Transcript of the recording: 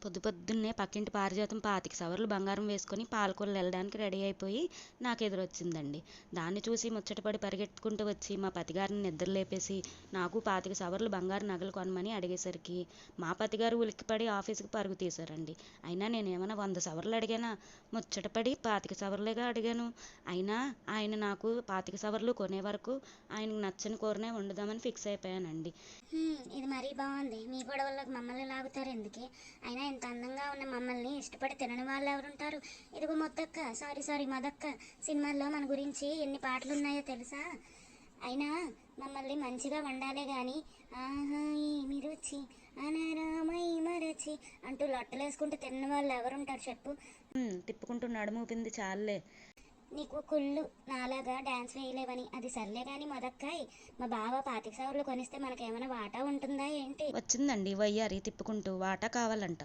పొద్దున్నే పక్కింటి పారిజాతం 25 సవర్లు బంగారం వేసుకొని పాలకొల్లు వెళ్ళడానికి రెడీ అయిపోయి నాకు ఎదురొచ్చిందండి. దాన్ని చూసి ముచ్చటపడి పరిగెత్తుకుంటూ వచ్చి మా పతిగారిని నిద్ర లేపేసి నాకు 25 సవర్లు బంగారు నగలు కొనమని అడిగేసరికి మా పతిగారు ఉలిక్కిపడి ఆఫీస్కి పరుగు తీశారండి. అయినా నేనేమైనా 100 సవర్లు అడిగానా? ముచ్చటపడి 25 సవర్లేగా అడిగాను. అయినా ఆయన నాకు 25 సవర్లు కొనే వరకు ఆయనకు నచ్చని కూరనే వండుదామని ఫిక్స్ అయిపోయానండి. ఇది మరీ బాగుంది. మీ గొడవల్లోకి మమ్మల్ని లాగుతారు ఎందుకే? అయినా ఇంత అందంగా ఉన్న మమ్మల్ని ఇష్టపడి తినని వాళ్ళు ఎవరుంటారు? ఇదిగో మొద్దక్క, సారీ మదక్క, సినిమాల్లో మన గురించి ఎన్ని పాటలు ఉన్నాయో తెలుసా? అయినా మమ్మల్ని మంచిగా వండాలే కానీ ఆహా ఏమి రుచి అనరామై మరచి అంటూ లొట్టలేసుకుంటూ తిన్న వాళ్ళు ఎవరుంటారు చెప్పు? తిప్పుకుంటూ నడుమూపింది చాలే. నీకు కుళ్ళు నాలాగా డ్యాన్స్ వేయలేవని. అది సర్లే కానీ మొదక్కాయ్, మా బావ 25 సవర్లు కొనిస్తే మనకేమైనా వాటా ఉంటుందా ఏంటి? వచ్చిందండి వయ్యారి తిప్పుకుంటూ. వాటా కావాలంట.